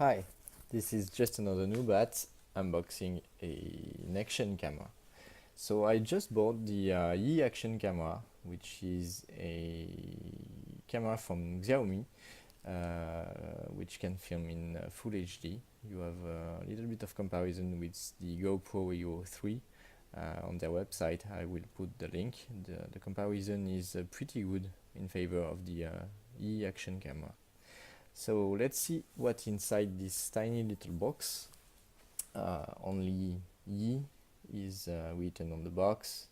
Hi, this is just another Noob at unboxing an action camera. So I just bought the Yi Action Camera, which is a camera from Xiaomi, which can film in Full HD. You have a little bit of comparison with the GoPro Hero 3 on their website. I will put the link. The comparison is pretty good in favor of the Yi Action Camera. So let's see what inside this tiny little box. Only Yi is written on the box.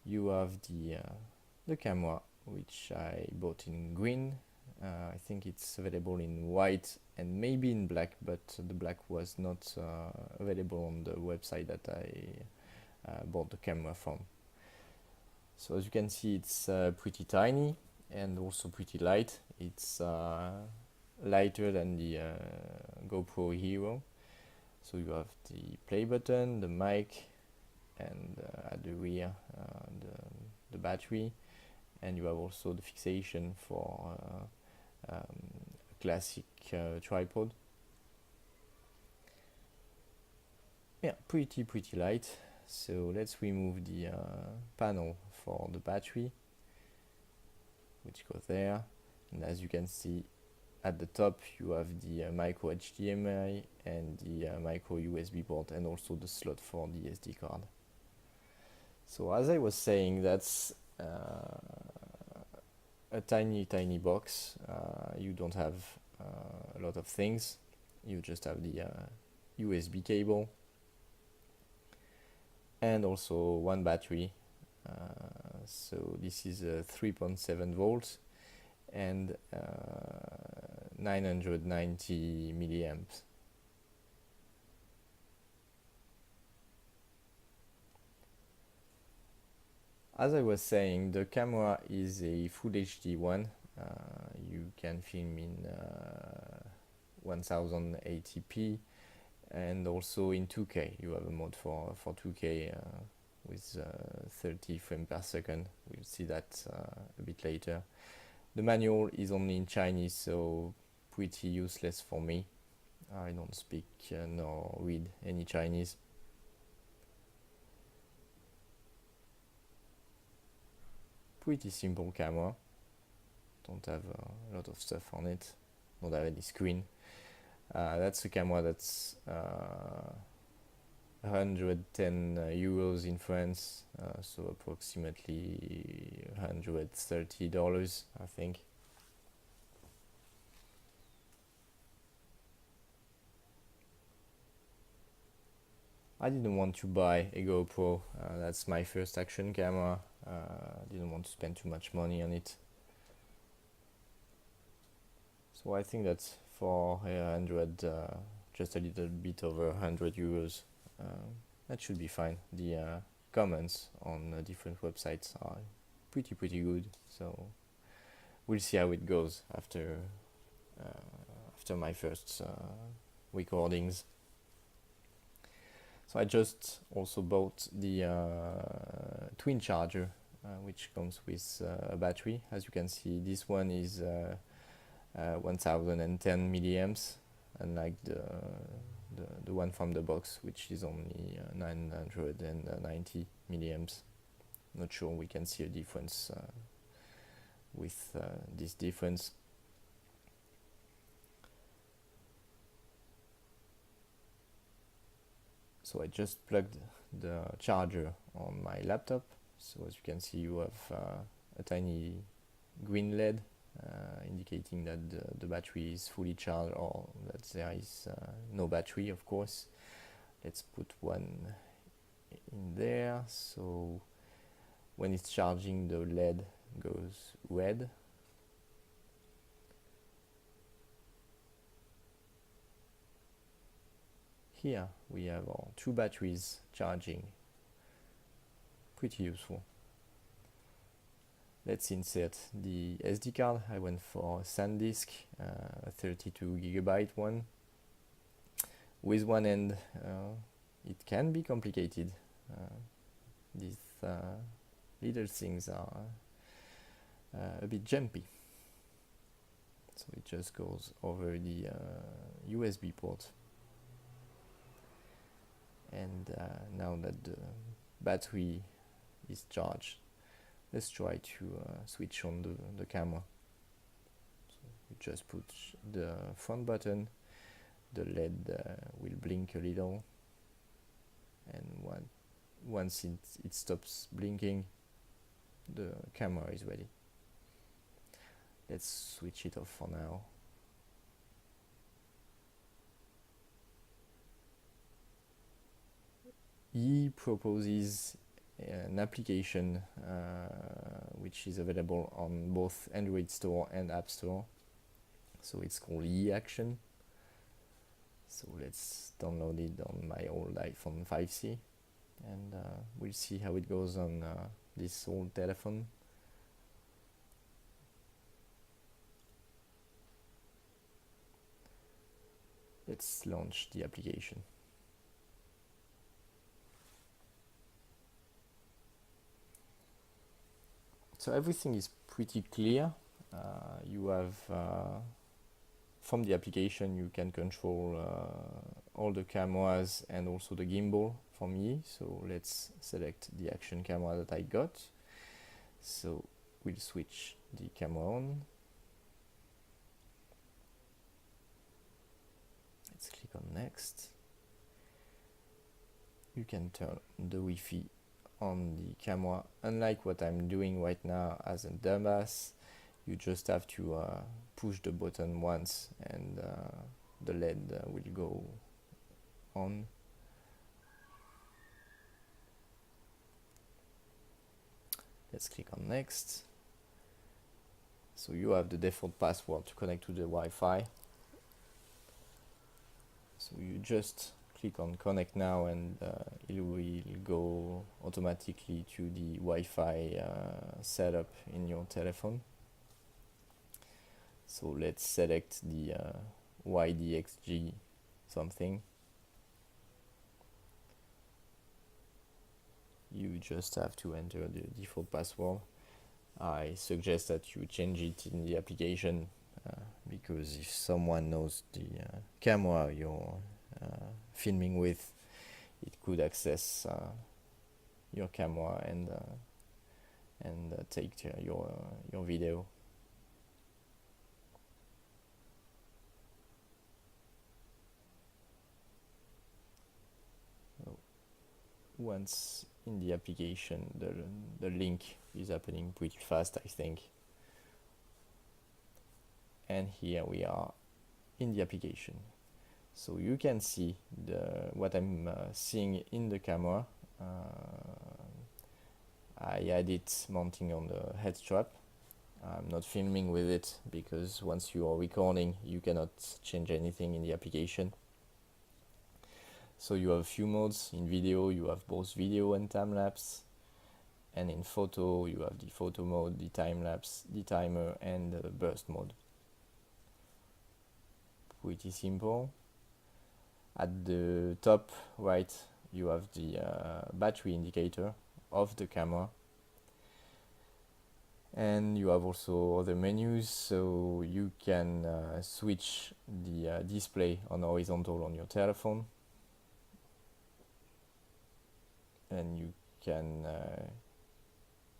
You have the camera, which I bought in green. I think it's available in white and maybe in black, but the black was not available on the website that I bought the camera from. So as you can see, it's pretty tiny and also pretty light. It's lighter than the GoPro Hero. So you have the play button, the mic, and at the rear the battery, and you have also the fixation for a classic tripod. Yeah, pretty light. So let's remove the panel for the battery, which goes there, and as you can see at the top you have the micro HDMI and the micro USB port, and also the slot for the SD card. So as I was saying, that's a tiny box. You don't have a lot of things. You just have the USB cable and also one battery. So this is 3.7 volts and 990 milliamps. As I was saying, the camera is a Full HD one. You can film in 1080p and also in 2K. You have a mode for 2K with 30 frames per second. We'll see that a bit later. The manual is only in Chinese, so pretty useless for me. I don't speak nor read any Chinese. Pretty simple camera. Don't have a lot of stuff on it. Don't have any screen. That's a camera that's 110 euros in France, so approximately $130, I think. I didn't want to buy a GoPro. That's my first action camera. Didn't want to spend too much money on it. So I think that for 100, just a little bit over 100 euros, that should be fine. The comments on different websites are pretty good. So we'll see how it goes after my first recordings. So I just also bought the twin charger, which comes with a battery. As you can see, this one is 1010 milliamps, unlike the one from the box, which is only 990 milliamps. Not sure we can see a difference with this difference. So I just plugged the charger on my laptop. So as you can see, you have a tiny green LED indicating that the battery is fully charged, or that there is no battery, of course. Let's put one in there. So when it's charging, the LED goes red. Here we have our two batteries charging. Pretty useful. Let's insert the SD card. I went for SanDisk, a 32GB one. With one end, it can be complicated. These little things are a bit jumpy. So it just goes over the USB port. And now that the battery is charged, let's try to switch on the camera. So you just put the front button, the LED will blink a little, and once it stops blinking, the camera is ready. Let's switch it off for now. Yi proposes an application which is available on both Android Store and App Store. So it's called Yi Action. So let's download it on my old iPhone 5C, and we'll see how it goes on this old telephone. Let's launch the application. So everything is pretty clear. You have from the application you can control all the cameras and also the gimbal from Yi. So let's select the action camera that I got. So we'll switch the camera on. Let's click on next. You can turn the Wi-Fi on the camera. Unlike what I'm doing right now as a dumbass, you just have to push the button once and the LED will go on. Let's click on next. So you have the default password to connect to the Wi-Fi. So you just click on connect now, and it will go automatically to the Wi-Fi setup in your telephone. So let's select the YDXG something. You just have to enter the default password. I suggest that you change it in the application because if someone knows the camera you're filming with, it could access your camera and take your video. Once in the application, the link is happening pretty fast, I think. And here we are in the application. So you can see what I'm seeing in the camera. I had it mounting on the head strap. I'm not filming with it because once you are recording, you cannot change anything in the application. So you have a few modes. In video, you have both video and time-lapse. And in photo, you have the photo mode, the time-lapse, the timer, and the burst mode. Pretty simple. At the top right, you have the battery indicator of the camera. And you have also other menus, so you can switch the display on horizontal on your telephone. And you can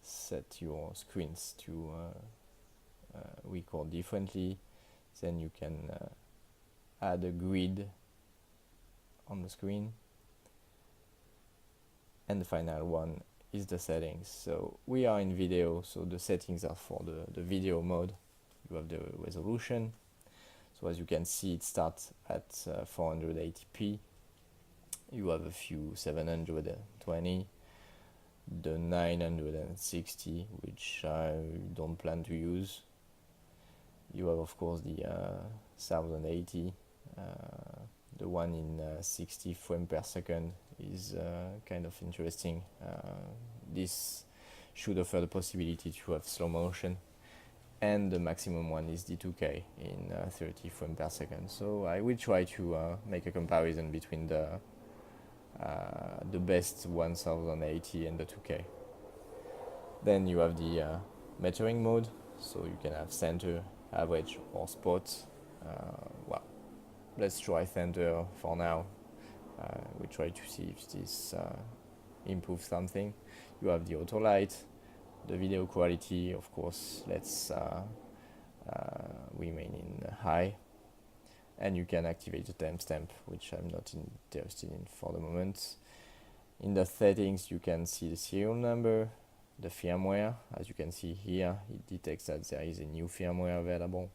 set your screens to record differently. Then you can add a grid on the screen. And the final one is the settings. So we are in video, so the settings are for the video mode. You have the resolution. So as you can see, it starts at 480p. You have a few 720, the 960, which I don't plan to use. You have of course the 1080, the one in 60 frames per second is kind of interesting. This should offer the possibility to have slow motion, and the maximum one is the 2K in 30 frames per second. So I will try to make a comparison between the best 1080 and the 2K. Then you have the metering mode, so you can have center, average, or spot. Well, let's try Thunder for now. We try to see if this improves something. You have the auto light, the video quality, of course, let's remain in high, and you can activate the timestamp, which I'm not interested in for the moment. In the settings, you can see the serial number, the firmware. As you can see here, it detects that there is a new firmware available.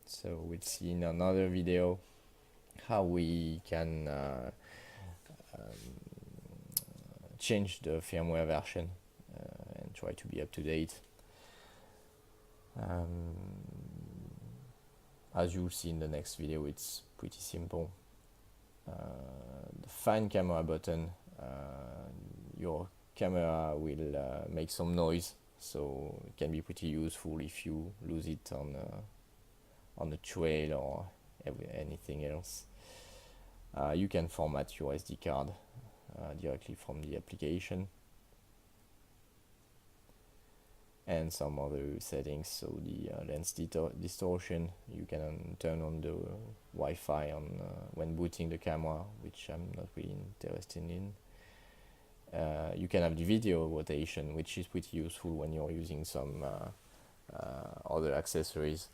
So we'll see in another video how we can change the firmware version and try to be up to date. As you'll see in the next video, it's pretty simple. The find camera button, your camera will make some noise, so it can be pretty useful if you lose it on a trail or anything else. You can format your SD card directly from the application, and some other settings. So the lens distortion, you can turn on the Wi-Fi on when booting the camera, which I'm not really interested in. You can have the video rotation, which is pretty useful when you're using some other accessories.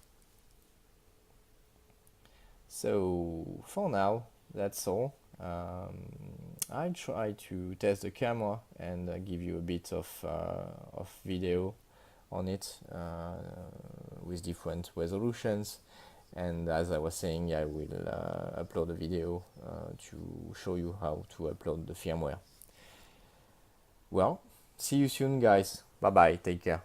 So for now, that's all. I'll try to test the camera and give you a bit of video on it with different resolutions, and as I was saying, I will upload a video to show you how to upload the firmware. Well, see you soon guys, bye bye, take care.